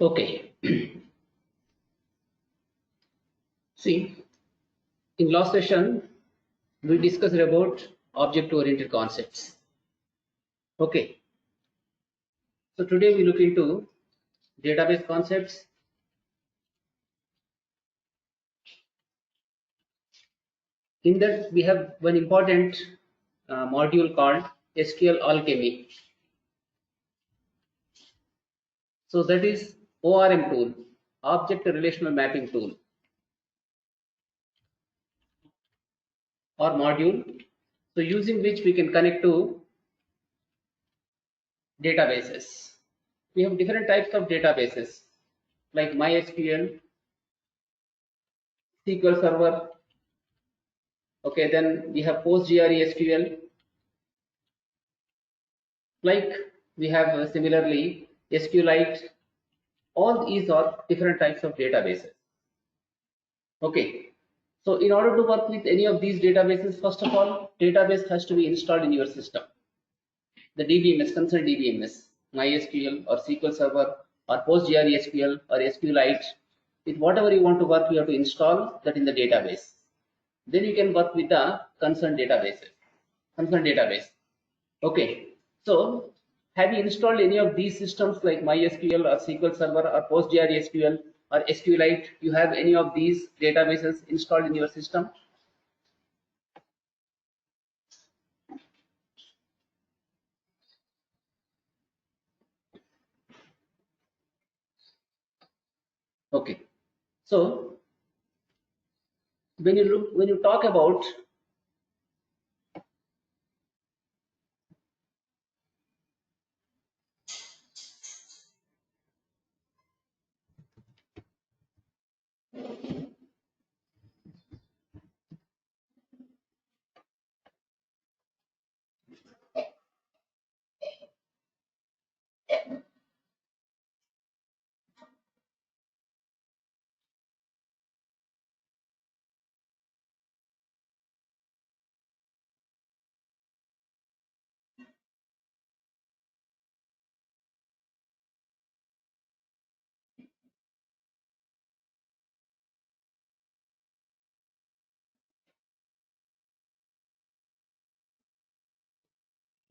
Okay. See, in last session, we discussed about object-oriented concepts. Okay. So today we look into database concepts. In that, we have one important module called SQL Alchemy. So that is ORM tool, Object Relational Mapping Tool, or module. So using which we can connect to databases. We have different types of databases like MySQL, SQL Server. Okay, then we have PostgreSQL. Like we have similarly SQLite. All these are different types of databases. Okay, so in order to work with any of these databases, first of all, database has to be installed in your system. The DBMS, concerned DBMS, MySQL or SQL Server or PostgreSQL or SQLite, with whatever you want to work, you have to install that in the database. Then you can work with the concerned database. Okay, so have you installed any of these systems like MySQL or SQL Server or PostgreSQL or SQLite? You have any of these databases installed in your system? Okay, so when you talk about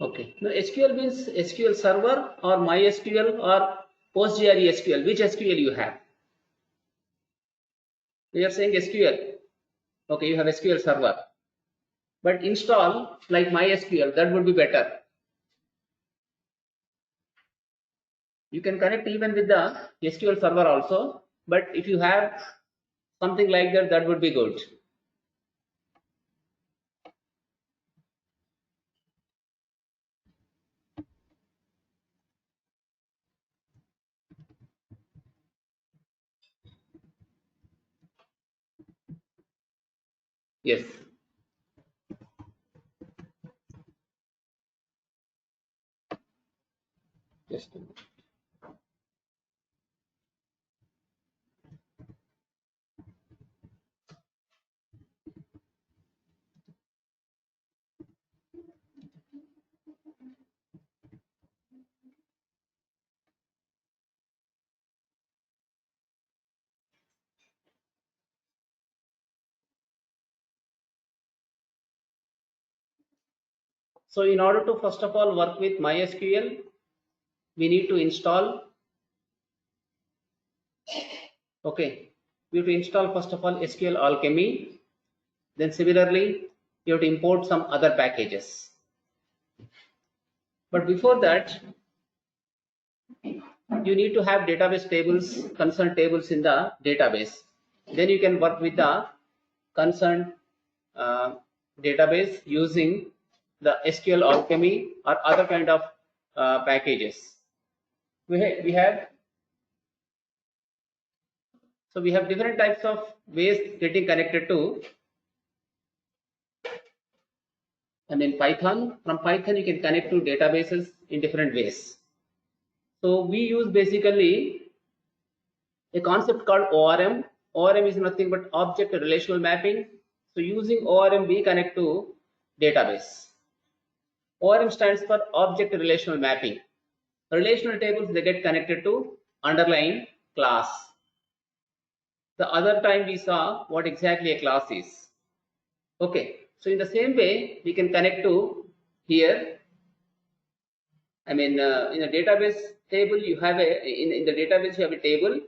okay, now SQL means SQL Server or MySQL or PostgreSQL. Which SQL you have? We are saying SQL. Okay, you have SQL Server, but install like MySQL. That would be better. You can connect even with the SQL Server also, but if you have something like that, that would be good. Yes. Just a minute. So in order to first of all work with MySQL, we need to install. Okay, we have to install first of all SQL Alchemy. Then similarly, you have to import some other packages. But before that, you need to have database tables, concerned tables in the database. Then you can work with the concerned database using the SQL Alchemy or other kind of packages. We have different types of ways getting connected to. And in Python, from Python you can connect to databases in different ways. So we use basically a concept called ORM. ORM is nothing but object relational mapping. So using ORM we connect to database. ORM stands for object relational mapping. Relational tables, they get connected to underlying class. The other time we saw what exactly a class is. Okay, so in the same way we can connect to here. I mean, in a database table you have in the database you have a table.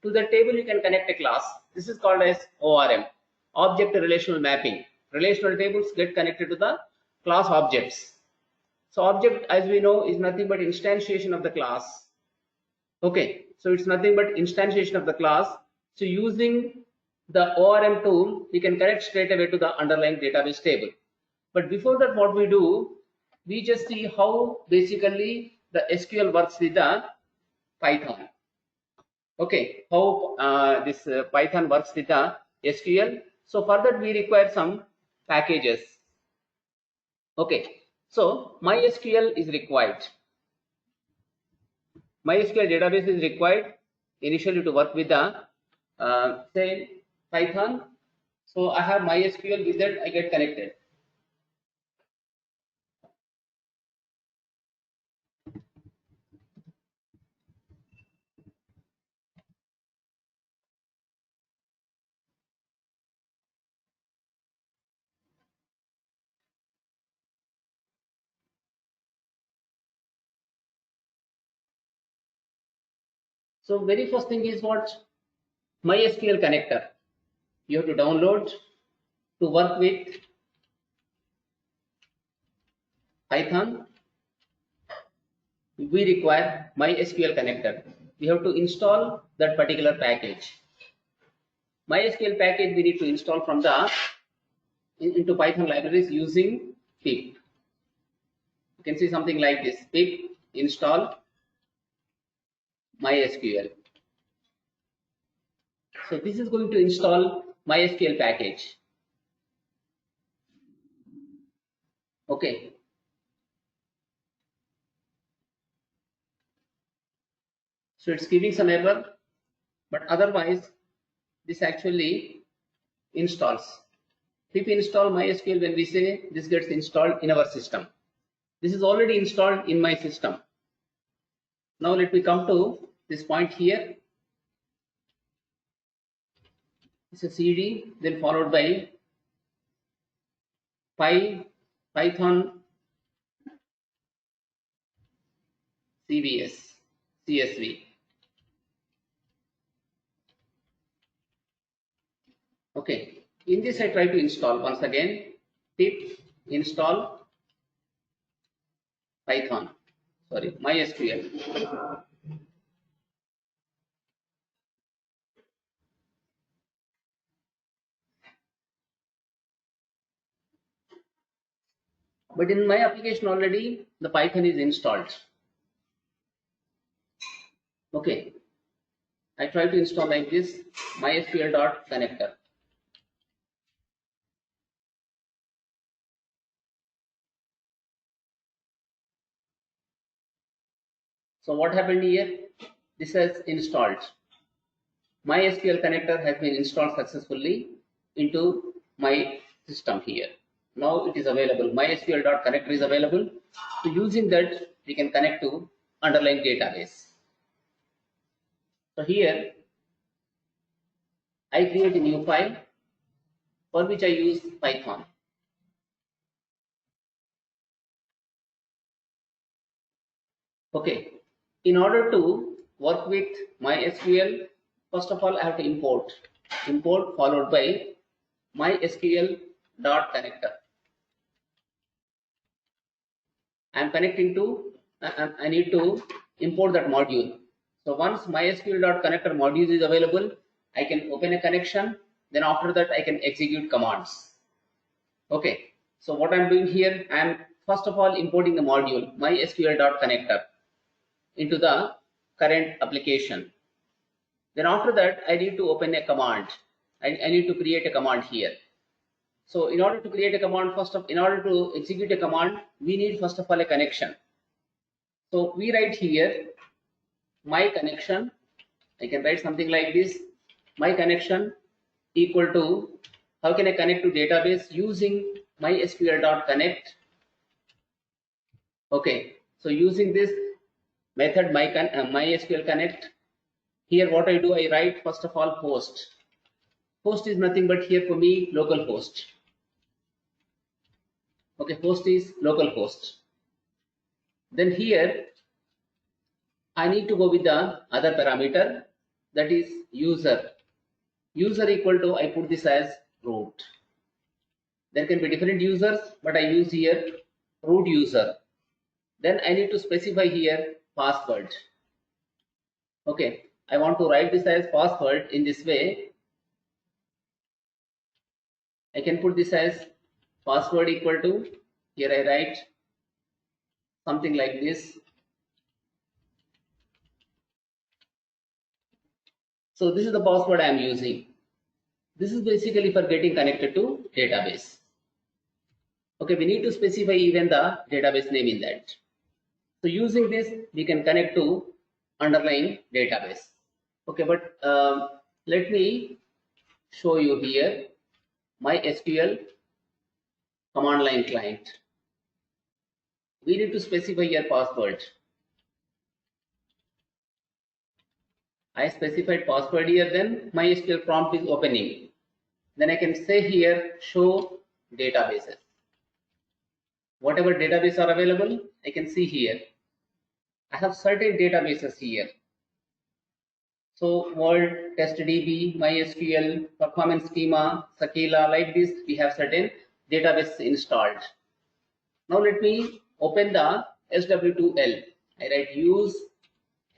To the table you can connect a class. This is called as ORM, object relational mapping. Relational tables get connected to the class objects. So object, as we know, is nothing but instantiation of the class. Okay, so it's nothing but instantiation of the class. So using the ORM tool, we can connect straight away to the underlying database table. But before that, what we do, we just see how basically the SQL works with the Python. Okay, how this Python works with the SQL. So for that, we require some packages. Okay, so MySQL is required. MySQL database is required initially to work with the say Python. So I have MySQL, with that I get connected. So very first thing is what? MySQL connector. You have to download to work with Python. We require MySQL connector. We have to install that particular package. MySQL package we need to install from the into Python libraries using pip. You can see something like this: pip install MySQL. So this is going to install MySQL package. Okay. So it's giving some error, but otherwise this actually installs. Pip install MySQL, when we say this gets installed in our system. This is already installed in my system. Now let me come to this point here. It's a CD, then followed by Python CSV. Okay, in this I try to install once again pip install Python, sorry, MySQL. But in my application already the Python is installed. Okay, I try to install like this: mysql.connector. So what happened here? This has installed. MySQL connector has been installed successfully into my system here. Now it is available. MySQL.connector is available. So using that, we can connect to underlying database. So here, I create a new file for which I use Python. Okay. In order to work with MySQL, first of all, I have to import followed by MySQL.connector. I am connecting to, I need to import that module. So once MySQL.connector module is available, I can open a connection. Then after that, I can execute commands. Okay. So what I'm doing here, I'm first of all importing the module MySQL.connector into the current application. Then after that, I need to open a command. I need to create a command here. So in order to create a command, in order to execute a command, we need first of all a connection. So we write here my connection. I can write something like this: my connection equal to, how can I connect to database using MySQL.connect. Okay, so using this method MySQL connect, Here what I do, I write first of all host. Host is nothing but here for me local host. Okay, host is local host. Then here I need to go with the other parameter, that is user. User equal to, I put this as root. There can be different users, but I use here root user. Then I need to specify here password. Okay, I want to write this as password in this way. I can put this as password equal to, here I write something like this. So this is the password I am using. This is basically for getting connected to database. Okay, we need to specify even the database name in that. So using this, we can connect to underlying database. Okay, but let me show you here MySQL command line client. We need to specify your password. I specified password here, then MySQL prompt is opening. Then I can say here show databases. Whatever database are available, I can see here. I have certain databases here. So World, TestDB, MySQL, Performance Schema, Sakila, like this, we have certain databases installed. Now let me open the SW2L. I write use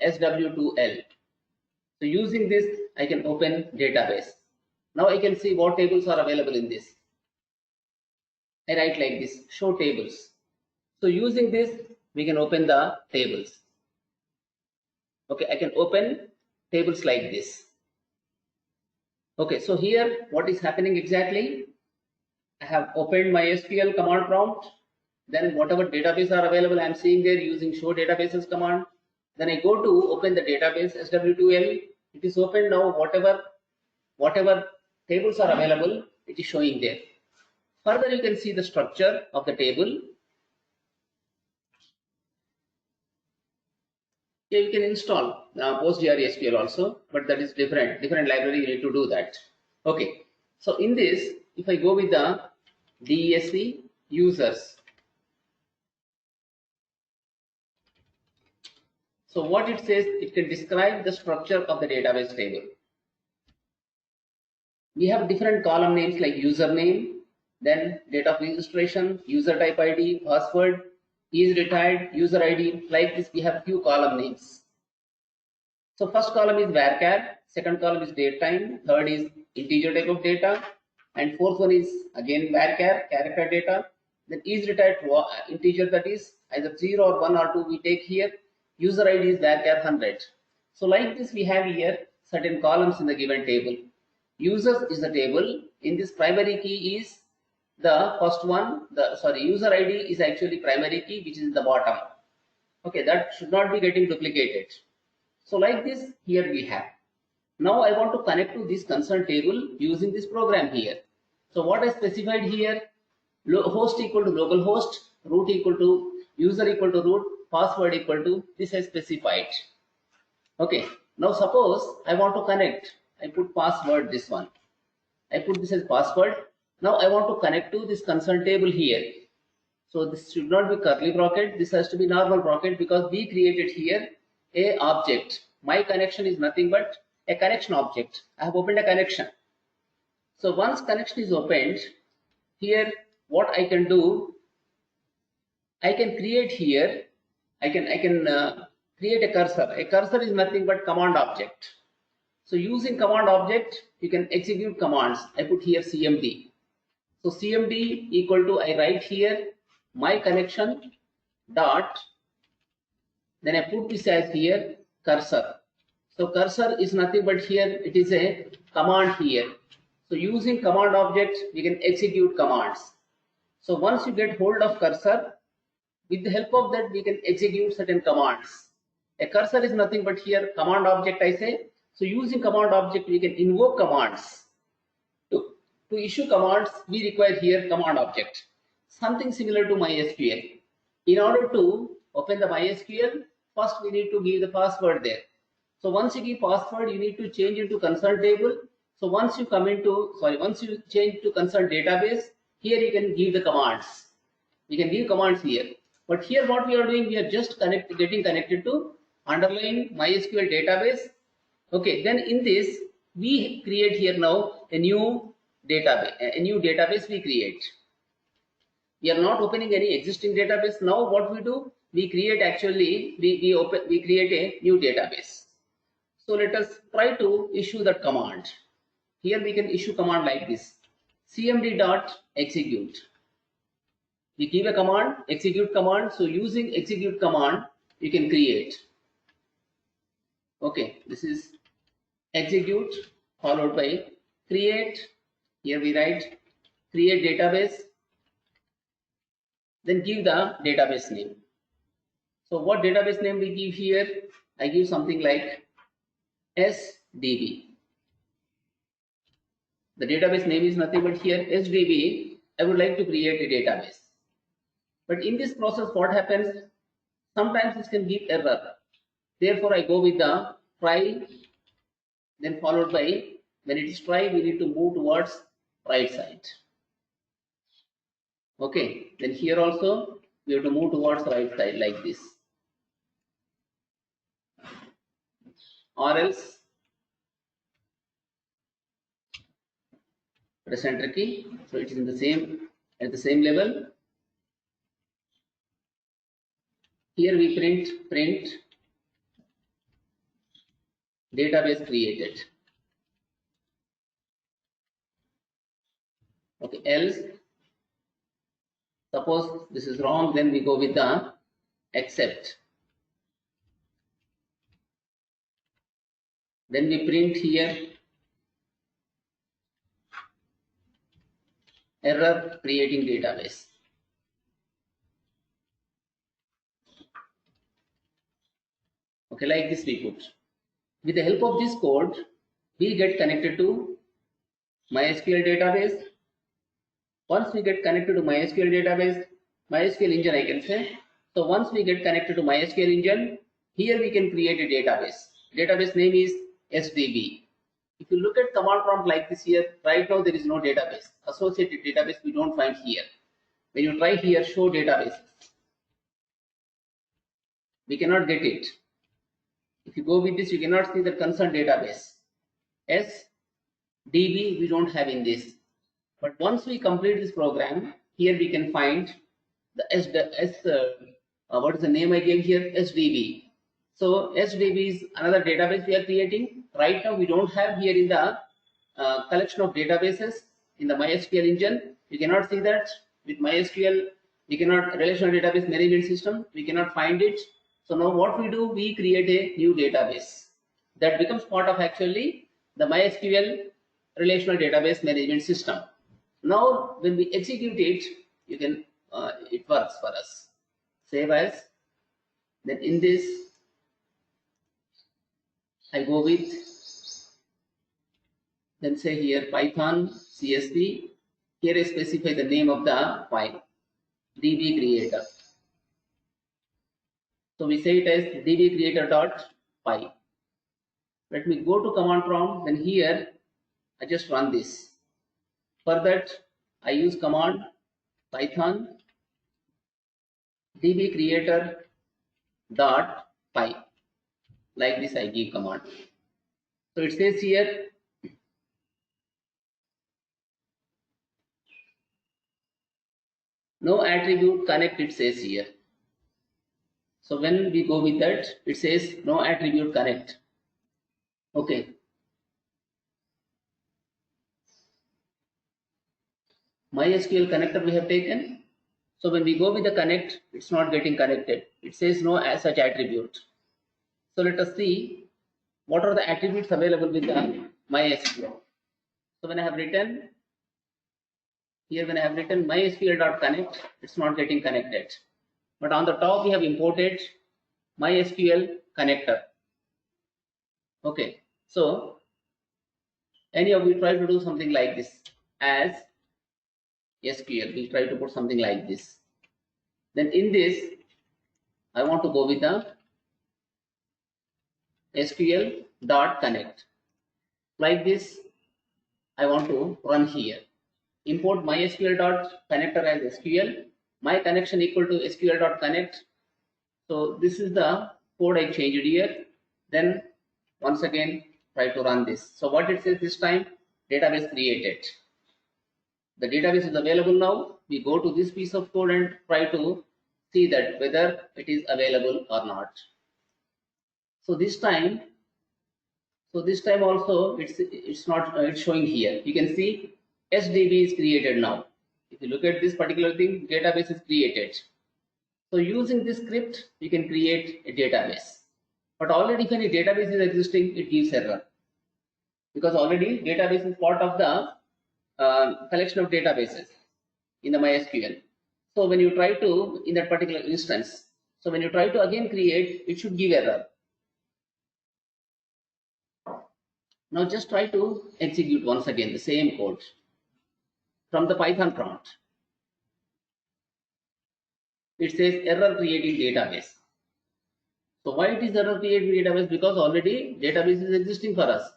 SW2L. So using this, I can open database. Now I can see what tables are available in this. I write like this, show tables. So using this, we can open the tables. Okay, I can open tables like this. Okay, so here what is happening exactly? I have opened my SQL command prompt. Then whatever database are available, I am seeing there using show databases command. Then I go to open the database SW2L. It is open now. Whatever tables are available, it is showing there. Further, you can see the structure of the table. Here you can install PostgreSQL also, but that is different library. You need to do that. Okay, so in this, if I go with the DESC users, so what it says, it can describe the structure of the database table. We have different column names like username, then date of registration, user type ID, password, is retired, user ID. Like this, we have few column names. So first column is varchar, second column is date time, third is integer type of data, and fourth one is again varchar, character data. Then is retired integer, that is either 0 or 1 or 2 we take here. User ID is varchar 100. So like this, we have here certain columns in the given table. Users is the table. In this, primary key is the first one. User ID is actually primary key, which is in the bottom. Okay, that should not be getting duplicated. So like this, here we have. Now I want to connect to this concerned table using this program here. So what I specified here, host equal to localhost, root equal to user equal to root, password equal to this I specified. Okay, now suppose I want to connect. I put password, this one. I put this as password. Now I want to connect to this concerned table here. So this should not be curly bracket. This has to be normal bracket because we created here a object. My connection is nothing but a connection object. I have opened a connection. So once connection is opened, here what I can do, I can create here. I can create a cursor. A cursor is nothing but command object. So using command object, you can execute commands. I put here CMD. So CMD equal to, I write here my connection dot, then I put this as here cursor. So cursor is nothing but here it is a command here. So using command object, we can execute commands. So once you get hold of cursor, with the help of that we can execute certain commands. A cursor is nothing but here command object, I say. So using command object, we can invoke commands. To issue commands, we require here command object. Something similar to MySQL. In order to open the MySQL, first we need to give the password there. So once you give password, you need to change into concern table. So once you come into, once you change to concern database, here you can give the commands. We can give commands here. But here what we are doing, we are just getting connected to underlying MySQL database. Okay, then in this, we create here now a new database we create. We are not opening any existing database. Now what we do, we create we create a new database. So let us try to issue that command. Here we can issue command like this: cmd.execute. We give a command, execute command. So using execute command, you can create. Okay, this is execute followed by create. Here we write create database. Then give the database name. So what database name we give here? I give something like SDB. The database name is nothing but here SDB. I would like to create a database. But in this process, what happens? Sometimes it can give error. Therefore, I go with the try, then followed by, when it is try, we need to move towards right side. Okay, then here also we have to move towards right side like this. Or else press enter key. So it is in the same at the same level. Here we print database created. Okay, else suppose this is wrong, then we go with the except. Then we print here error creating database. Okay, like this we put. With the help of this code, we get connected to MySQL database. Once we get connected to MySQL database, MySQL engine I can say. So once we get connected to MySQL engine, here we can create a database. Database name is SDB. If you look at command prompt like this here, right now there is no database. Associated database we don't find here. When you try here, show database, we cannot get it. If you go with this, you cannot see the concerned database. SDB we don't have in this. But once we complete this program, here we can find the what is the name I gave here? SDB. So SDB is another database we are creating. Right now we don't have here in the collection of databases in the MySQL engine. You cannot see that with MySQL. We cannot relational database management system. We cannot find it. So now what we do, we create a new database that becomes part of actually the MySQL relational database management system. Now when we execute it, you can it works for us. Save as. Then in this, I go with, then say here Python CSV. Here I specify the name of the file, db creator. So we say it as dbcreator.py. Let me go to command prompt. Then here I just run this. For that I use command Python dbcreator.py. Like this I give command. So it says here no attribute connect, it says here. So when we go with that, it says no attribute connect. Okay. MySQL connector we have taken. So when we go with the connect, it's not getting connected. It says no as such attribute. So let us see what are the attributes available with the MySQL. So when I have written here, when I have written MySQL.connect, it's not getting connected. But on the top we have imported MySQL connector. Okay, so any of you try to do something like this as SQL. We try to put something like this. Then in this, I want to go with the SQL dot connect. Like this, I want to run here. Import MySQL dot connector as SQL. My connection equal to SQL dot connect. So this is the code I changed here. Then once again try to run this. So what it says this time, database created. The database is available now. We go to this piece of code and try to see that whether it is available or not. So this time also it's not it's showing here. You can see SDB is created now. If you look at this particular thing, database is created. So using this script, you can create a database. But already if any database is existing, it gives error. Because already database is part of the collection of databases in the MySQL. So when you try to, in that particular instance, so when you try to again create, it should give error. Now just try to execute once again the same code from the Python prompt. It says error creating database. So why it is error creating database? Because already database is existing for us.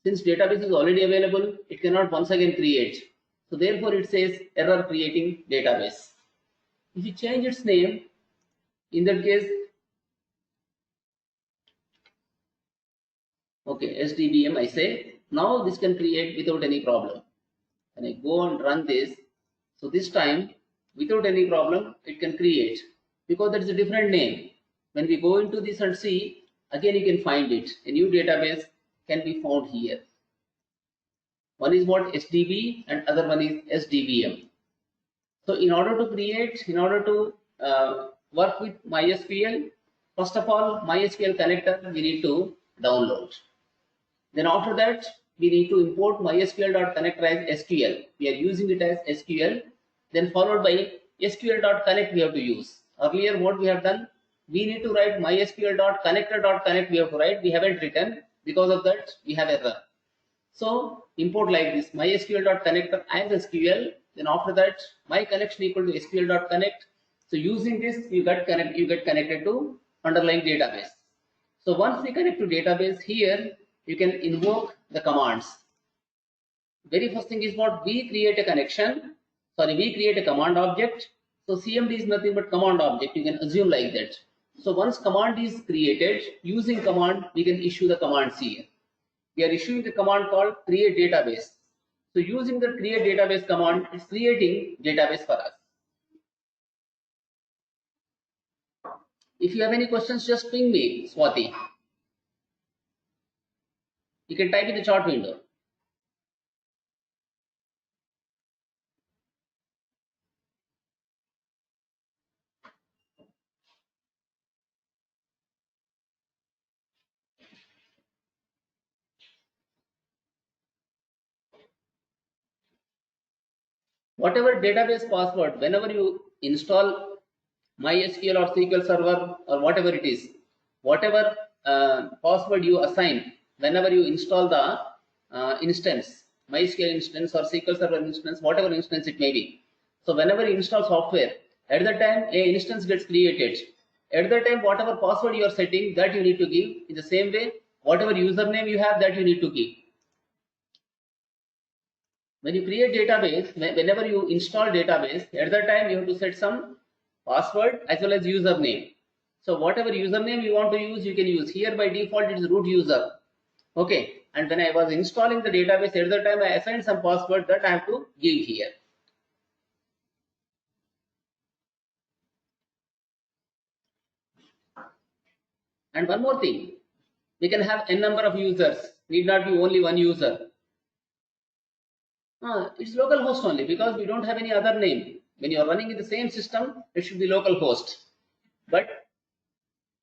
Since database is already available, it cannot once again create. So therefore it says error creating database. If you change its name, in that case, okay, SDBM I say, now this can create without any problem. When I go and run this, so this time without any problem it can create, because that is a different name. When we go into this and see, again you can find it. A new database can be found here. One is what, SDB, and other one is SDBM. So in order to work with MySQL, first of all, MySQL connector we need to download. Then after that, we need to import MySQL.connector as SQL. We are using it as SQL. Then followed by SQL.connect we have to use. Earlier what we have done, we need to write MySQL.connector.connect we have to write. We haven't written, because of that we have error. So import like this, MySQL.connector as SQL. Then after that, my connection equal to SQL.connect. So using this, you get connected to underlying database. So once we connect to database, here you can invoke the commands. Very first thing is what, we create a command object. So CMD is nothing but command object. You can assume like that. So once command is created, using command we can issue the commands here. We are issuing the command called create database. So using the create database command, it's creating database for us. If you have any questions, just ping me, Swati. You can type in the chat window. Whatever database password, whenever you install MySQL or SQL Server or whatever it is, whatever password you assign, whenever you install the instance, MySQL instance or SQL Server instance, whatever instance it may be. So whenever you install software, at the time a instance gets created. At the time, whatever password you are setting, that you need to give. In the same way, whatever username you have, that you need to give. When you create database, whenever you install database, at that time you have to set some password as well as username. So whatever username you want to use, you can use. Here by default it is root user. Okay. And when I was installing the database, at that time I assigned some password that I have to give here. And one more thing, we can have n number of users. Need not be only one user. It's localhost only, because we don't have any other name. When you are running in the same system, it should be localhost. But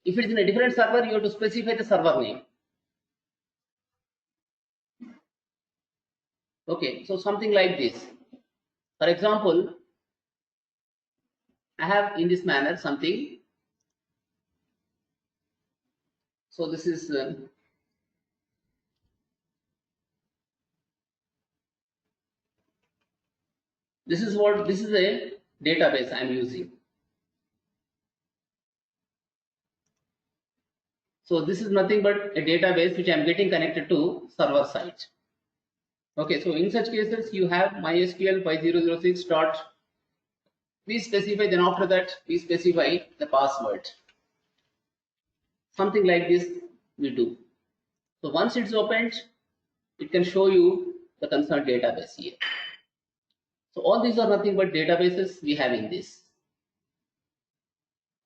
if it is in a different server, you have to specify the server name. Okay, so something like this. For example, I have in this manner something. So this is this is a database I am using. So this is nothing but a database which I am getting connected to server side. Okay, so in such cases you have MySQL 5006 dot, we specify, then after that we specify the password. Something like this we do. So once it's opened, it can show you the concerned database here. So all these are nothing but databases we have in this.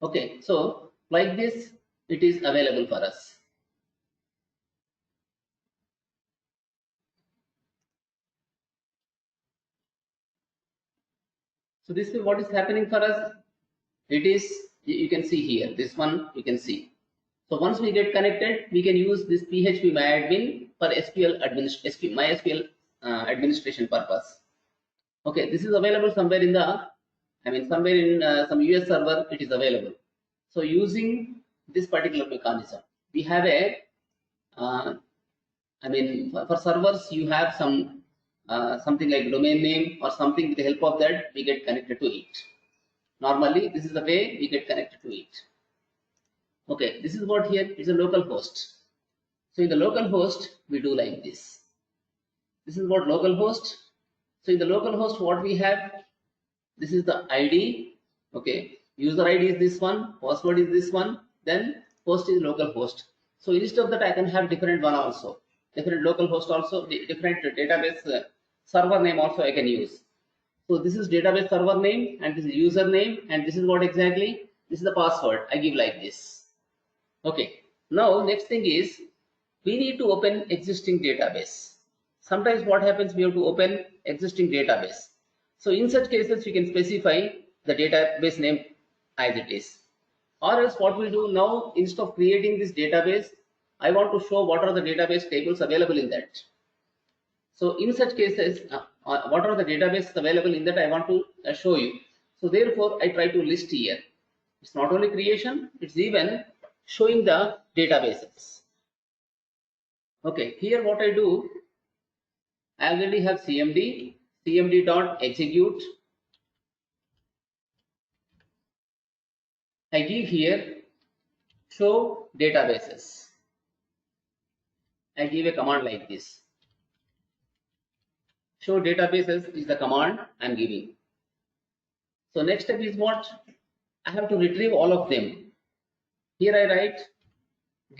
Okay, so like this it is available for us. So this is what is happening for us. It is, you can see here, this one you can see. So once we get connected, we can use this PHP MyAdmin for MySQL administration purpose. Okay, this is available somewhere in the, somewhere in some US server it is available. So using this particular mechanism, we have a, for servers you have some something like domain name or something. With the help of that we get connected to it. Normally this is the way we get connected to it. Okay, this is what here is a local host. So in the local host we do like this. This is what local host. So in the local host what we have, this is the ID. Okay, user ID is this one, password is this one, then host is local host. So instead of that I can have different one also, different local host also, different database server name also I can use. So this is database server name and this is username, and this is what exactly, this is the password I give like this. Okay, now next thing is we need to open existing database. Sometimes what happens, we have to open existing database. So in such cases we can specify the database name as it is. Or else what we do now, instead of creating this database, I want to show what are the database tables available in that. So in such cases, what are the databases available in that I want to show you. So therefore I try to list here. It's not only creation, it's even showing the databases. Okay, here what I do, I already have cmd dot execute. I give here show databases. I give a command like this. Show databases is the command I am giving. So next step is what? I have to retrieve all of them. Here I write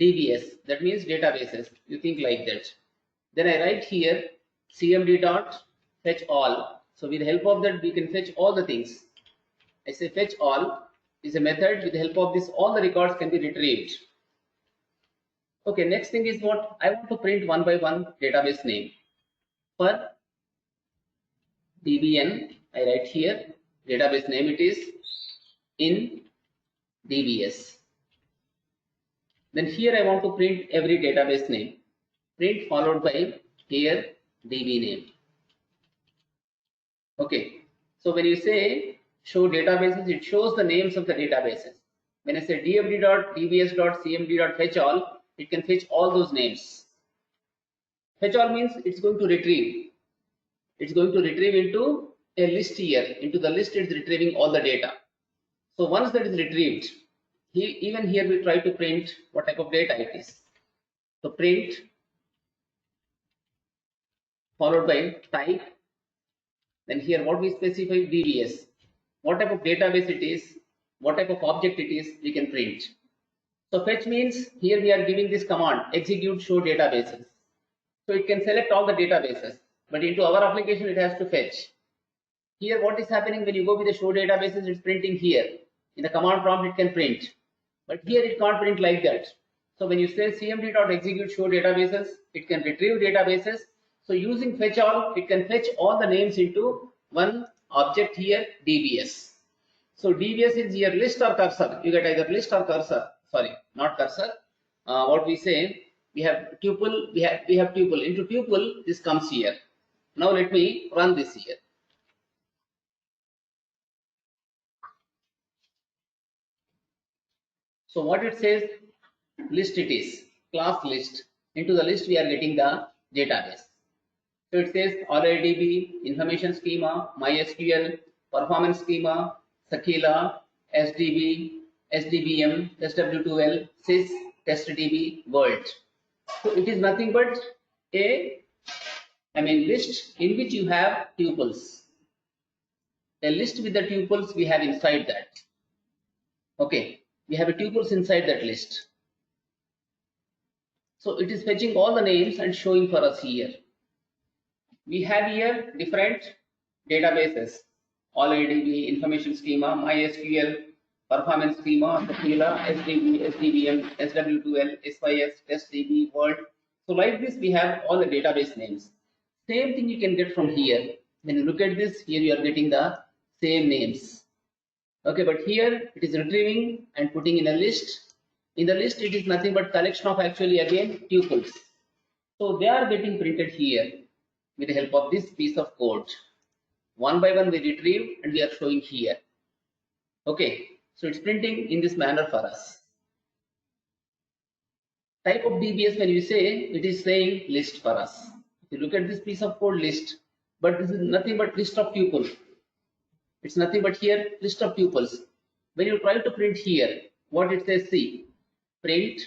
DBS, that means databases. You think like that. Then I write here cmd dot fetch all. So with the help of that we can fetch all the things. I say fetch all is a method. With the help of this all the records can be retrieved. Okay, next thing is what? I want to print one by one database name. For DBN, I write here database name, it is in DBS. Then here I want to print every database name. Print followed by here DB name. Okay, so when you say show databases, it shows the names of the databases. When I say dfd.dbs.cmd.fetch all, it can fetch all those names. Fetch all means it's going to retrieve. It's going to retrieve into a list here. Into the list it's retrieving all the data. So once that is retrieved, even here we try to print what type of data it is. So print followed by type. Then here what we specify, DBS. What type of database it is, what type of object it is, we can print. So fetch means here we are giving this command execute show databases. So it can select all the databases, but into our application it has to fetch. Here what is happening, when you go with the show databases, it's printing here. In the command prompt it can print, but here it can't print like that. So when you say cmd.execute show databases, it can retrieve databases. So using fetch all, it can fetch all the names into one object here, DBS. So DBS is your list or cursor. You get either list or cursor. Sorry, not cursor. What we say, we have tuple. We have tuple. Into tuple, this comes here. Now let me run this here. So what it says, list it is, class list. Into the list we are getting the database. So it says RIDB, information schema, MySQL, performance schema, Sakila, SDB, SDBM, SW2L, SYS, testdb world. So it is nothing but a list in which you have tuples. A list with the tuples we have inside that. Okay, we have a tuples inside that list. So it is fetching all the names and showing for us here. We have here different databases: AllADB, information schema, MySQL, performance schema, Tequila, SDB, SDBM, SW2L, SYS, TestDB, World. So like this, we have all the database names. Same thing you can get from here. When you look at this, here you are getting the same names. Okay, but here it is retrieving and putting in a list. In the list, it is nothing but collection of actually again tuples. So they are getting printed here with the help of this piece of code. One by one we retrieve and we are showing here. Okay, so it's printing in this manner for us. Type of DBS, when you say, it is saying list for us. If you look at this piece of code, list, but this is nothing but list of tuples. It's nothing but here list of tuples. When you try to print here, what it says, see, print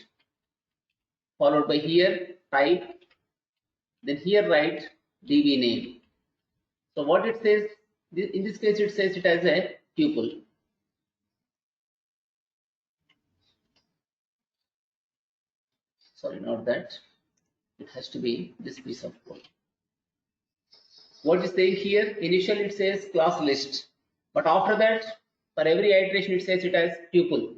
followed by here type, then here write DB name. So what it says, in this case it says it as a tuple. Sorry, not that. It has to be this piece of code. What is saying here, initially it says class list, but after that, for every iteration it says it as tuple.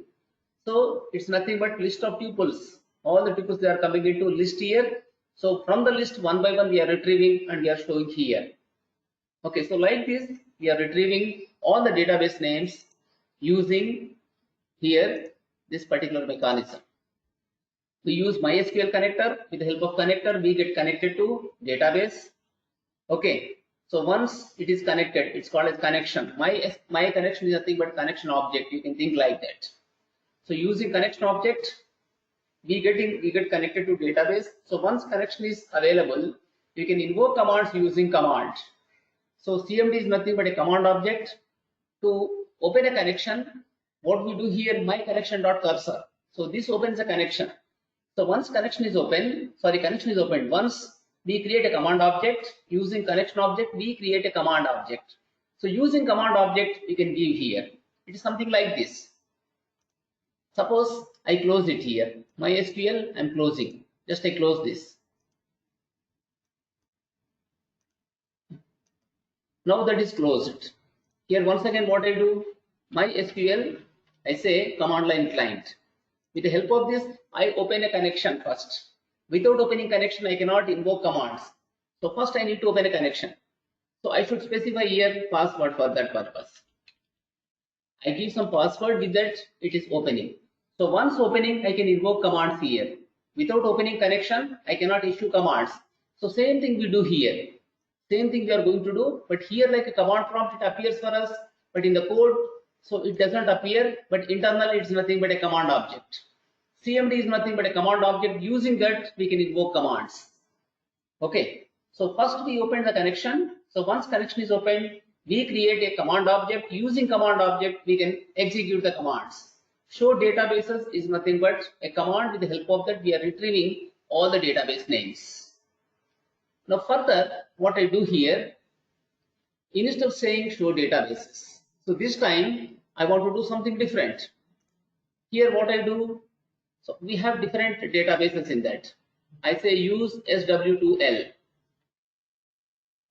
So it's nothing but list of tuples. All the tuples, they are coming into list here. So from the list, one by one we are retrieving and we are showing here. Okay, so like this, we are retrieving all the database names using here this particular mechanism. We use MySQL connector. With the help of connector, we get connected to database. Okay, so once it is connected, it's called as connection. My connection is nothing but connection object. You can think like that. So using connection object, we get connected to database. So once connection is available, you can invoke commands using command. So CMD is nothing but a command object. To open a connection, what we do here, my connection.cursor. So this opens a connection. So once connection is opened, once we create a command object. Using connection object, we create a command object. So using command object, you can give here. It is something like this. Suppose I close it here. MySQL, I'm closing. Just I close this. Now that is closed. Here once again what I do, MySQL, I say command line client. With the help of this, I open a connection first. Without opening connection, I cannot invoke commands. So first I need to open a connection. So I should specify here password for that purpose. I give some password, with that it is opening. So once opening, I can invoke commands here. Without opening connection, I cannot issue commands. So same thing we do here. Same thing we are going to do, but here like a command prompt, it appears for us, but in the code, so it doesn't appear, but internally it's nothing but a command object. CMD is nothing but a command object. Using that, we can invoke commands. Okay, so first we open the connection. So once connection is opened, we create a command object. Using command object, we can execute the commands. Show databases is nothing but a command. With the help of that, we are retrieving all the database names. Now further, what I do here, instead of saying show databases, so this time I want to do something different. Here what I do, so we have different databases in that. I say use SW2L.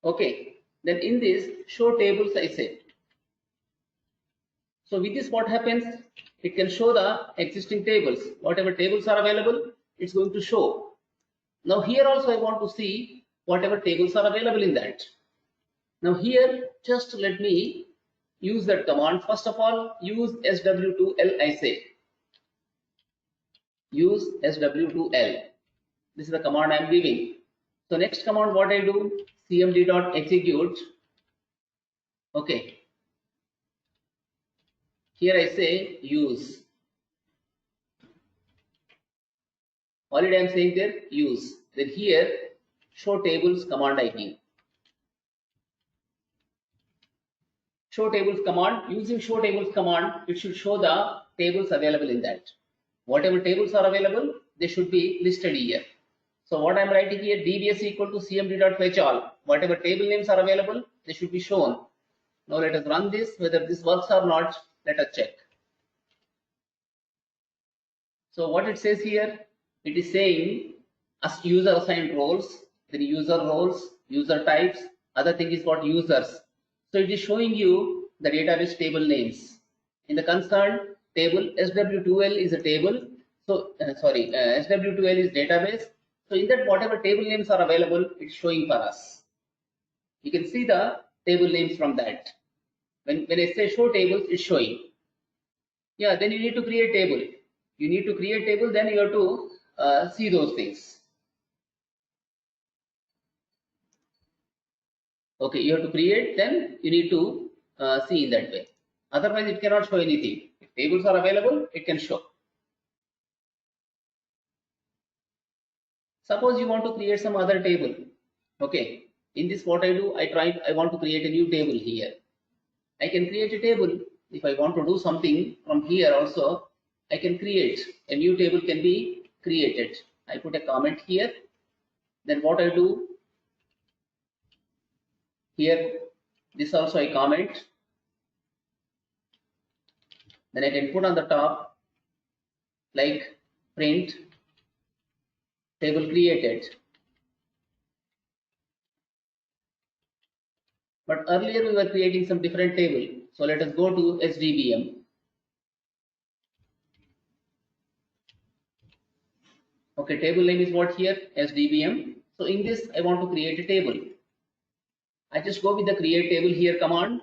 Okay, then in this show tables I say. So with this what happens, it can show the existing tables. Whatever tables are available, it's going to show. Now here also I want to see whatever tables are available in that. Now here just let me use that command. First of all, use SW2L I say. Use SW2L. This is the command I am giving. So next command what I do, cmd.execute. Okay. Here I say use. Already I am saying there use. Then here show tables command I give. Show tables command. Using show tables command, it should show the tables available in that. Whatever tables are available, they should be listed here. So what I'm writing here, dbs equal to cmd.fetch all. Whatever table names are available, they should be shown. Now let us run this, whether this works or not, let us check. So what it says here, it is saying as user assigned roles, then user roles, user types, other thing is what users. So it is showing you the database table names. In the concerned table, SW2L is a table. So SW2L is database. So in that whatever table names are available, it's showing for us. You can see the table names from that. When I say show tables, it's showing. Yeah, then you need to create table. You need to create table, then you have to see those things. Okay, you have to create, then you need to see in that way. Otherwise, it cannot show anything. If tables are available, it can show. Suppose you want to create some other table. Okay, in this what I do, I want to create a new table here. I can create a table. If I want to do something from here also, I can create a new table can be created. I put a comment here. Then what I do here, this also I comment. Then I can put on the top like print table created. But earlier we were creating some different table. So let us go to SDBM. Okay, table name is what here? SDBM. So in this, I want to create a table. I just go with the create table here command,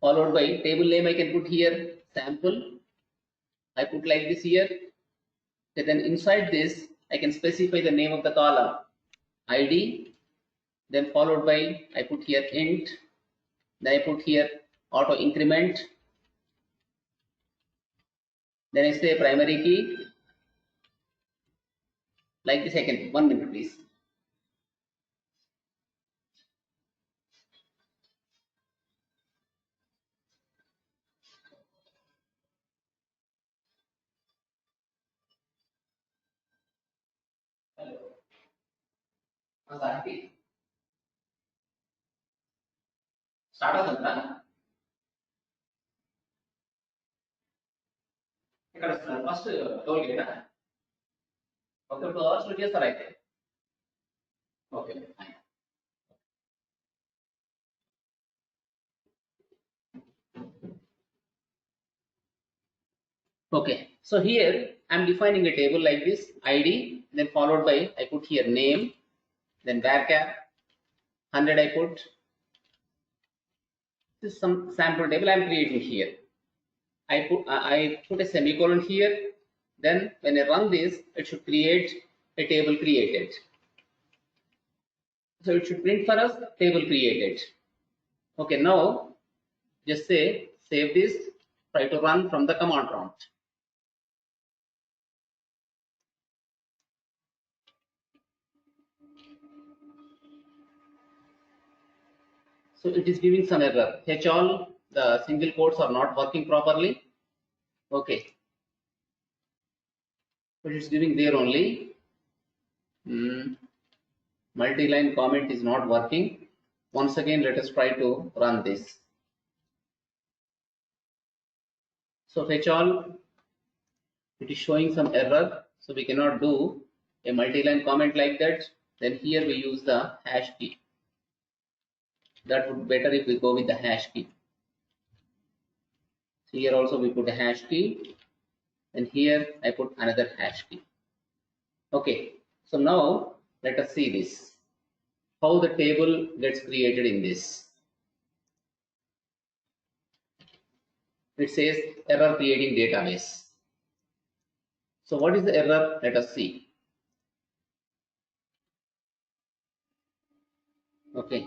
followed by table name I can put here sample. I put like this here. Then inside this, I can specify the name of the column, ID. Then followed by I put here int. Then I put here auto increment. Then I say primary key. Like this, I can 1 minute please. Hello. Start అవుతుందా ఇక్కడ first toll గేటా ఒక 2 hours లో చేస్తారు అయితే okay okay so here I'm defining a table like this id then followed by I put here name then varchar 100 I put this is some sample table I'm creating here I put a semicolon here then when I run this it should create a table created. So it should print for us table created. Okay, now just say save this, try to run from the command prompt. So it is giving some error. H all the single quotes are not working properly. Okay, but it's giving there only. Multi-line comment is not working. Once again, let us try to run this. So fetch all, it is showing some error. So we cannot do a multi-line comment like that. Then here we use the hash key. That would be better if we go with the hash key. So here also we put a hash key. And here I put another hash key. Okay, so now let us see this. How the table gets created in this. It says error creating database. So what is the error? Let us see. Okay,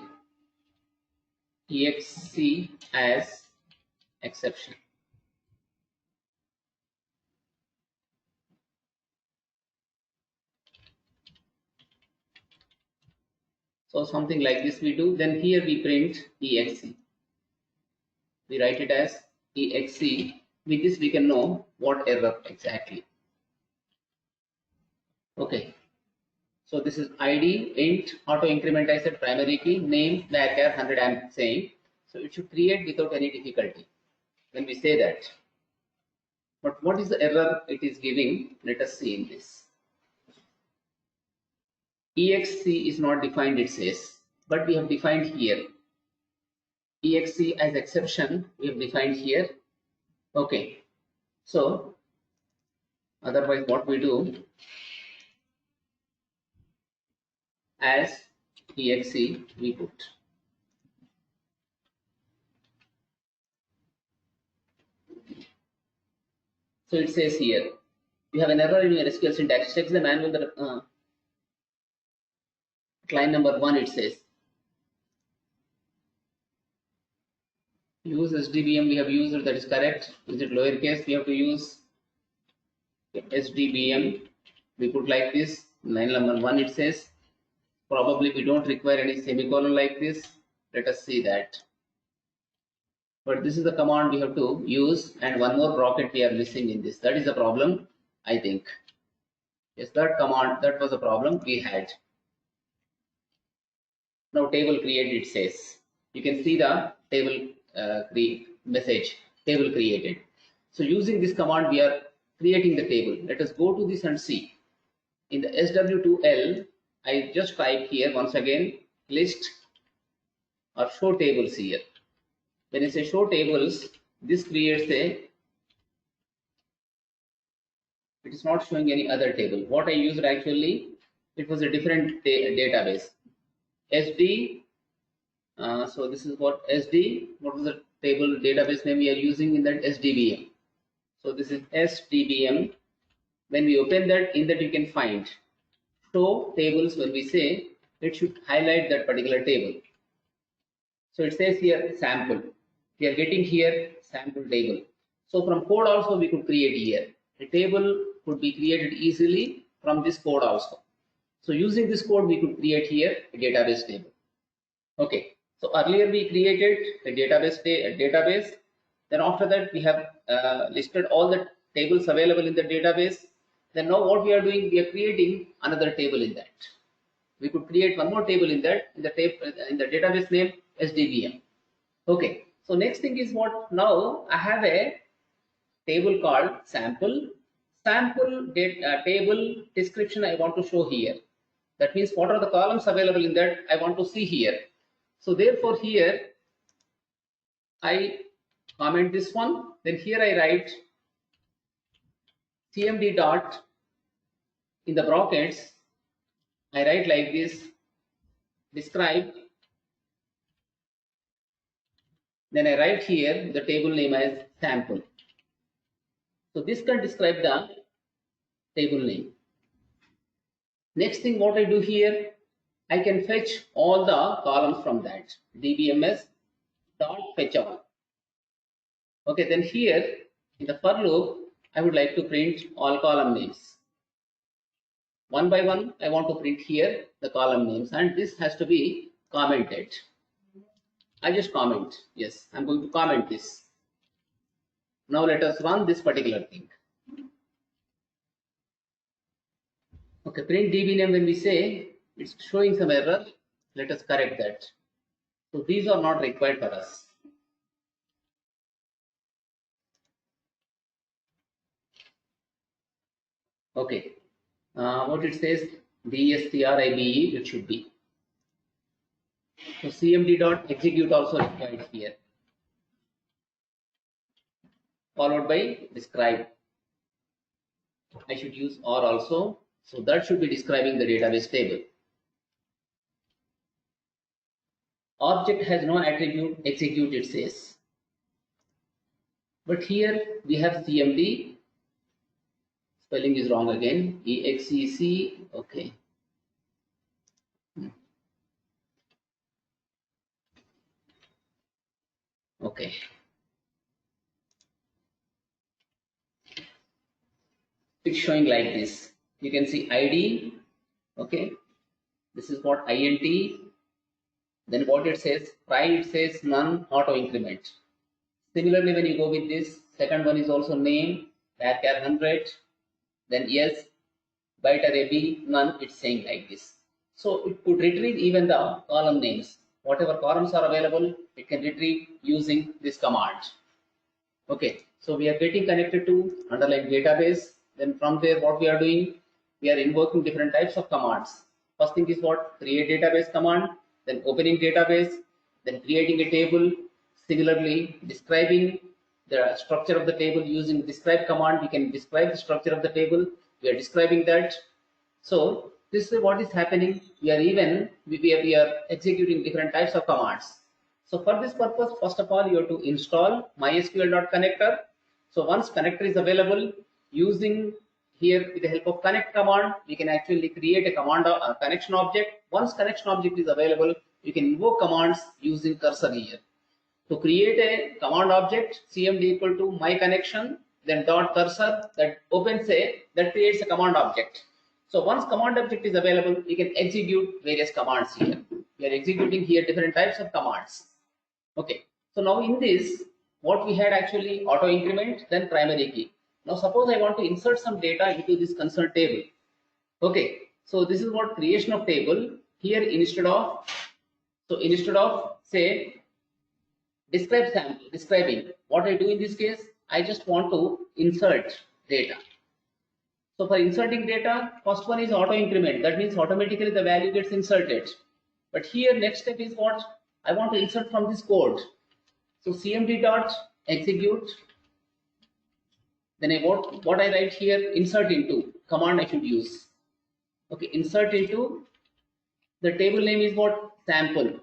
exe as exception. So something like this we do. Then here we print exe. We write it as exe With this we can know what error exactly. Okay, so this is id int auto increment. I said primary key name var 100. I'm saying so it should create without any difficulty when we say that. But what is the error it is giving? Let us see in this. Exc is not defined, it says, but we have defined here. Exc as exception we have defined here. Okay, so otherwise what we do, as exc we put. So it says here you have an error in your SQL syntax. Check the manual that line number 1. It says use SDBM. We have used it, that is correct. Is it lowercase? We have to use SDBM. We put like this. Line number 1 it says probably we don't require any semicolon like this. Let us see that. But this is the command we have to use, and one more bracket we are missing in this. That is the problem, I think. Yes, that command, that was the problem we had. Now table created, it says. You can see the table message, table created. So using this command we are creating the table. Let us go to this and see. In the SW2L, I just type here once again list or show tables here. When I say show tables, this creates a, it is not showing any other table. What I used actually, it was a different database. SD, so this is what SD, what was the table database name we are using in that? SDBM. So this is SDBM. When we open that, in that you can find show tables. When we say, it should highlight that particular table. So it says here sample. We are getting here sample table. So from code also we could create here. A table could be created easily from this code also. So using this code we could create here a database table. Okay. So earlier we created a database. Then after that we have listed all the tables available in the database. Then now what we are doing, we are creating another table in that. We could create one more table in that, in the database name SDBM. Okay. So next thing is what, now I have a table called sample table description I want to show here. That means what are the columns available in that I want to see here. So therefore here I comment this one, then here I write cmd dot, in the brackets I write like this, describe, then I write here the table name as sample. So this can describe the table name. Next thing what I do here, I can fetch all the columns from that, dbms dot fetch all. Okay, then here in the for loop I would like to print all column names. One by one I want to print here the column names, and this has to be commented. I just comment, yes, I'm going to comment this. Now let us run this particular thing. Okay, print db name, when we say it's showing some error, let us correct that. So these are not required for us. Okay, what it says, dstribe, it should be. So cmd dot execute also required here, followed by describe. I should use or also, so that should be describing the database table. Object has no attribute, execute it says. But here we have cmd, spelling is wrong again, exec, okay. Okay. It's showing like this. You can see ID. Okay. This is what int. Then what it says, try, it says none auto increment. Similarly, when you go with this Second one is also name, varchar 100, then yes, byte array B, none, it's saying like this. So it could retrieve even the column names. Whatever columns are available, it can retrieve using this command. Okay, so we are getting connected to underlying database. Then from there, what we are doing, we are invoking different types of commands. First thing is what? Create database command, then opening database, then creating a table. Similarly, describing the structure of the table using describe command. We can describe the structure of the table. We are describing that. So this is what is happening. We are executing different types of commands. So for this purpose, first of all, you have to install mysql.connector. So once connector is available, using here with the help of connect command, we can actually create a command or a connection object. Once connection object is available, you can invoke commands using cursor here. To create a command object, cmd equal to my connection, then dot cursor that opens that creates a command object. So once command object is available, you can execute various commands here. We are executing here different types of commands. Okay, so now in this, what we had actually auto increment, then primary key. Now suppose I want to insert some data into this concern table. Okay, so this is what creation of table here instead of say describing what I do in this case, I just want to insert data. So for inserting data, first one is auto increment. That means automatically the value gets inserted. But here next step is what? I want to insert from this code. So cmd dot execute. Then what I write here, insert into command I should use. Okay, insert into the table name is what? Sample.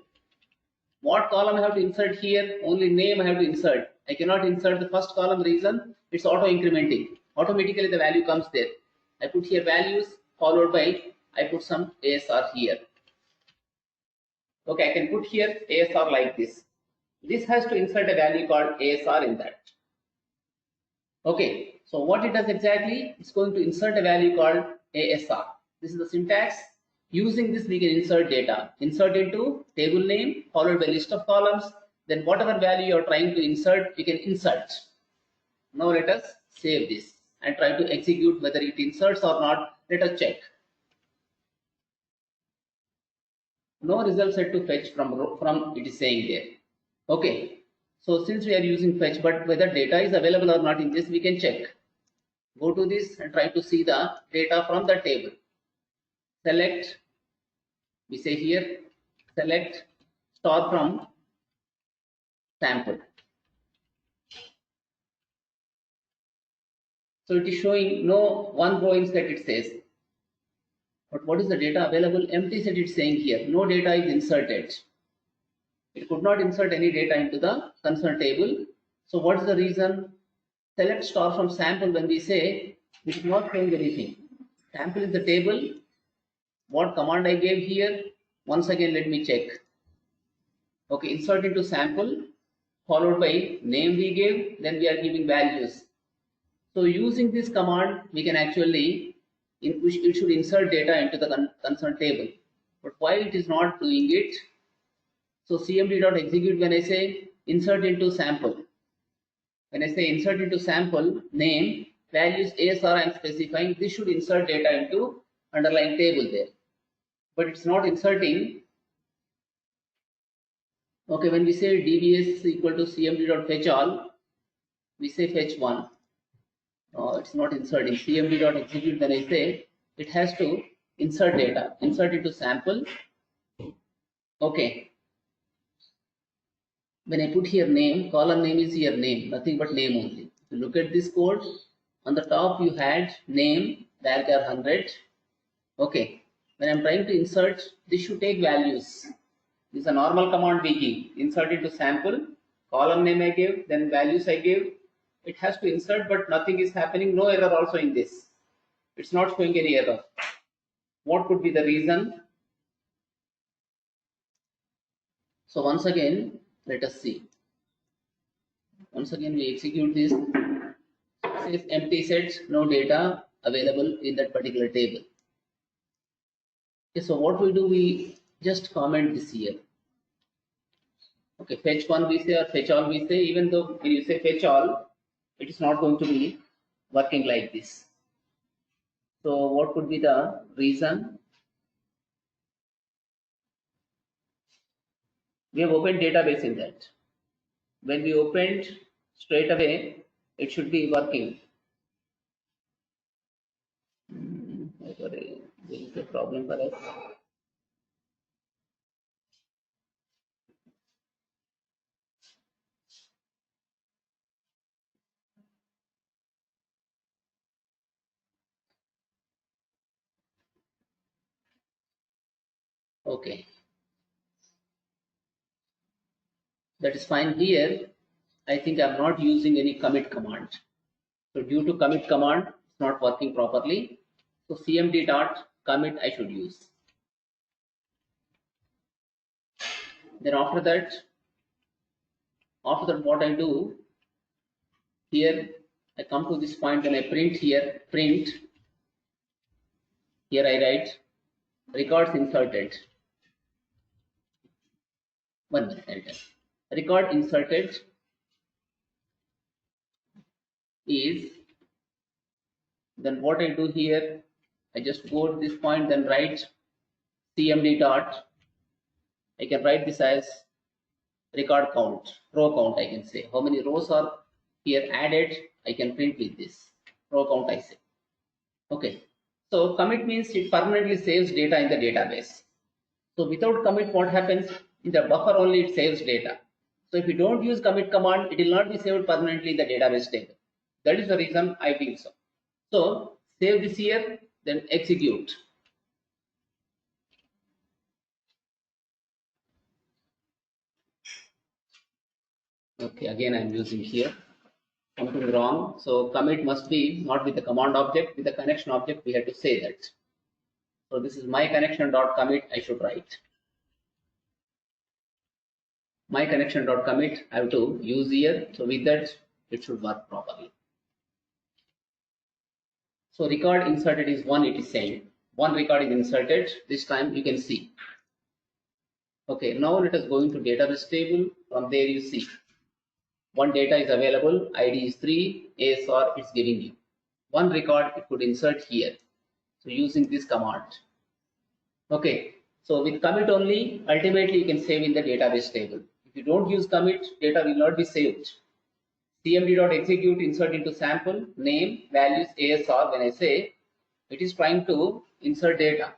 What column I have to insert here? Only name I have to insert. I cannot insert the first column, reason it's auto incrementing. Automatically the value comes there. I put here values followed by I put some ASR here. Okay, I can put here ASR like this. This has to insert a value called ASR in that. Okay, so what it does exactly? It's going to insert a value called ASR. This is the syntax. Using this, we can insert data. Insert into table name followed by list of columns. Then whatever value you are trying to insert, we can insert. Now let us save this and try to execute whether it inserts or not. Let us check. No result set to fetch from it is saying there. Okay, so since we are using fetch, but whether data is available or not in this, we can check. Go to this and try to see the data from the table. Select, we say here, select star from sample. So it is showing no one row in set, it says. But what is the data available? Empty set it's saying here. No data is inserted. It could not insert any data into the concern table. So what is the reason? Select star from sample, when we say it is not showing anything. Sample is the table. What command I gave here? Once again, let me check. Okay, insert into sample followed by name we gave, then we are giving values. So using this command, we can actually it should insert data into the concern table. But why it is not doing it? So cmd.execute, when I say insert into sample, when I say insert into sample, name, values, ASR I am specifying, this should insert data into underlying table there. But it's not inserting. Okay, when we say dbs equal to cmd.fetch all, we say fetch 1. It's not inserting. cmd.execute, when I say it has to insert data, insert into sample. Okay. When I put here name, column name is here name, nothing but name only. If you look at this code, on the top you had name, varchar 100. Okay. When I'm trying to insert, this should take values. This is a normal command we give. Insert into sample, column name I give, then values I give. It has to insert, but nothing is happening. No error also in this. It's not showing any error. What could be the reason? So once again, let us see. Once again, we execute this. It says empty sets, no data available in that particular table. Okay, so what we do, we just comment this here. Okay, fetch 1 we say or fetch all we say. Even though when you say fetch all, it is not going to be working like this. So what could be the reason? We have opened database in that. When we opened straight away, it should be working. There is a problem for us. Okay, that is fine. Here, I think I'm not using any commit command. So due to commit command, it's not working properly. So cmd dot commit I should use. Then after that what I do here, I come to this point when I print here, here I write records inserted. One minute. Record inserted is, then what I do here, I just go to this point, then write cmd dot, I can write this as record count, row count. I can say how many rows are here added. I can print with this row count, I say. Okay, so commit means it permanently saves data in the database. So without commit, what happens? In the buffer only it saves data. So if you don't use commit command, it will not be saved permanently in the database table. That is the reason I feel so. So save this here, then execute. Okay, again I'm using here something wrong. So commit must be not with the command object, with the connection object. We have to say that. So this is my connection dot commit. I should write my connection dot commit. I have to use here. So with that, it should work properly. So record inserted is one. It is saying one record is inserted. This time you can see. Okay, now let us go into database table. From there you see one data is available. ID is 3. ASR is giving you one record. It could insert here. So using this command. Okay, so with commit only, ultimately you can save in the database table. If you don't use commit, data will not be saved. cmd.execute, insert into sample, name, values, ASR. When I say it is trying to insert data,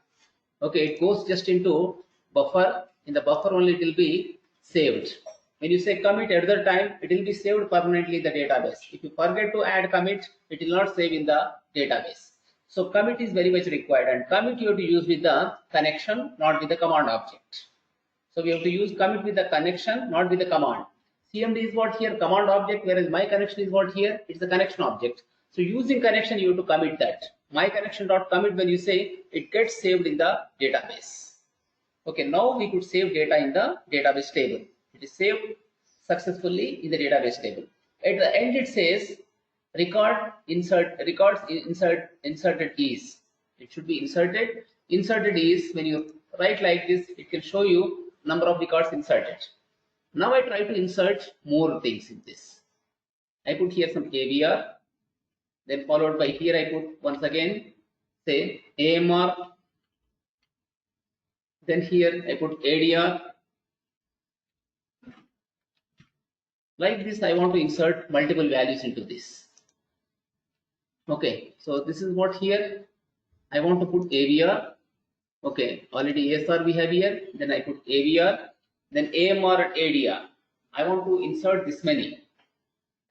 okay, it goes just into buffer. In the buffer only it will be saved. When you say commit at the time, it will be saved permanently in the database. If you forget to add commit, it will not save in the database. So commit is very much required, and commit you have to use with the connection, not with the command object. So we have to use commit with the connection, not with the command. CMD is what here? Command object, whereas my connection is what here? It's the connection object. So using connection, you have to commit that. My connection dot commit, when you say, it gets saved in the database. Okay, now we could save data in the database table. It is saved successfully in the database table. At the end, it says records inserted is. It should be inserted. Inserted is, when you write like this, it can show you number of records inserted. Now I try to insert more things in this. I put here some AVR, then followed by here I put once again say AMR, then here I put ADR. Like this, I want to insert multiple values into this. Okay, so this is what here I want to put AVR. Okay, already ASR we have here. Then I put AVR, then AMR and ADR. I want to insert this many.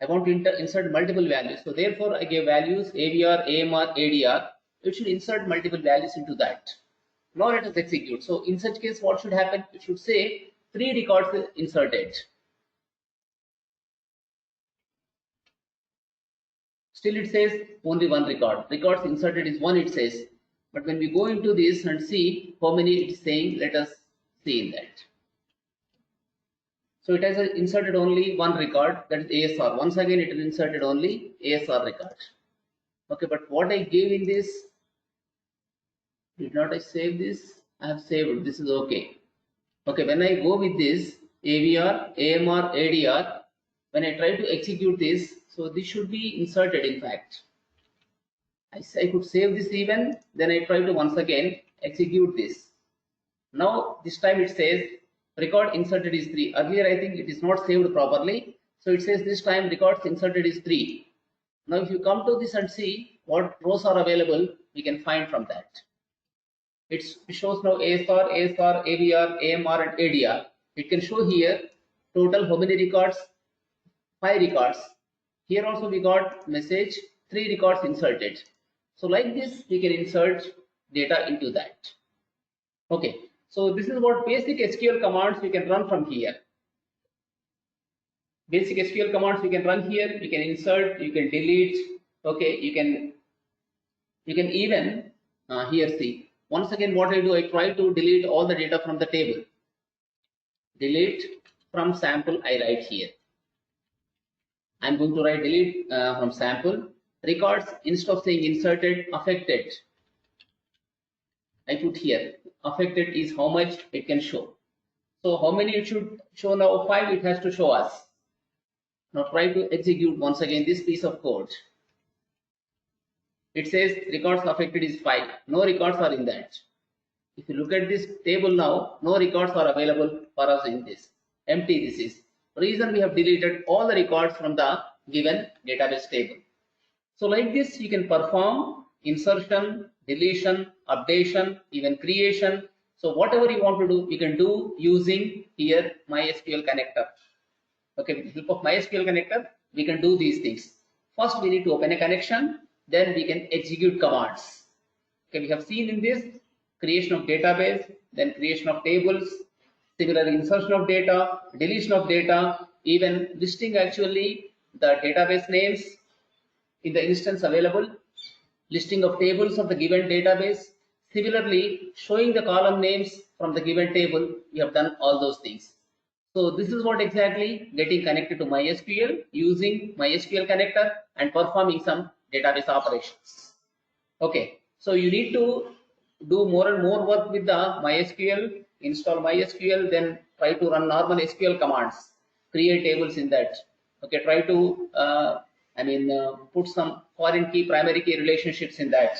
I want to insert multiple values. So therefore, I give values AVR, AMR, ADR. It should insert multiple values into that. Now let us execute. So in such case, what should happen? It should say 3 records inserted. Still it says only 1 record. Records inserted is 1, it says. But when we go into this and see how many it is saying, let us see in that. So it has inserted only 1 record, that is ASR. Once again, it is inserted only ASR record. Okay, but what I gave in this, did not I save this? I have saved. This is okay. Okay, when I go with this AVR, AMR, ADR, when I try to execute this, so this should be inserted. In fact, I could save this even, then I try to once again execute this. Now this time it says record inserted is 3. Earlier I think it is not saved properly, so it says this time records inserted is 3. Now if you come to this and see what rows are available, we can find from that. It shows now A star, AVR, AMR and ADR. It can show here total how many records? 5 records. Here also we got message 3 records inserted. So like this we can insert data into that. Okay, so this is what basic SQL commands we can run from here. Basic SQL commands we can run here. You can insert, you can delete. Okay, you can even here see. Once again, what I do, I try to delete all the data from the table. Delete from sample, I write here. I'm going to write delete from sample. Records, instead of saying inserted, affected. I put here. Affected is how much it can show. So how many it should show now? 5 it has to show us. Now try to execute once again this piece of code. It says records affected is 5. No records are in that. If you look at this table now, no records are available for us in this. Empty this is. Reason we have deleted all the records from the given database table. So like this you can perform insertion, deletion, updation, even creation. So whatever you want to do, you can do using here MySQL connector. Okay, with the help of MySQL connector, we can do these things. First, we need to open a connection, then we can execute commands. Okay, we have seen in this creation of database, then creation of tables, similarly insertion of data, deletion of data, even listing actually the database names in the instance available, listing of tables of the given database, similarly showing the column names from the given table. We have done all those things. So this is what exactly getting connected to MySQL using MySQL connector and performing some database operations. Okay, so you need to do more and more work with the MySQL, install MySQL, then try to run normal SQL commands, create tables in that. Okay, try to put some foreign key, primary key relationships in that.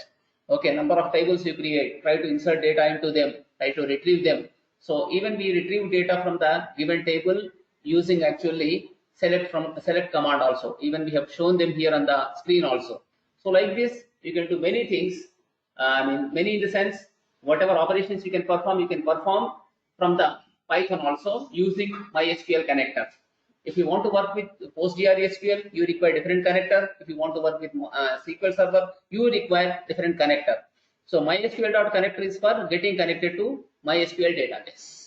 Okay, number of tables you create, try to insert data into them, try to retrieve them. So even we retrieve data from the given table using actually select command also. Even we have shown them here on the screen also. So like this, you can do many things. Many in the sense, whatever operations you can perform from the Python also using MySQL connector. If you want to work with PostgreSQL, you require different connector. If you want to work with SQL Server, you require different connector. So MySQL.connector is for getting connected to MySQL database.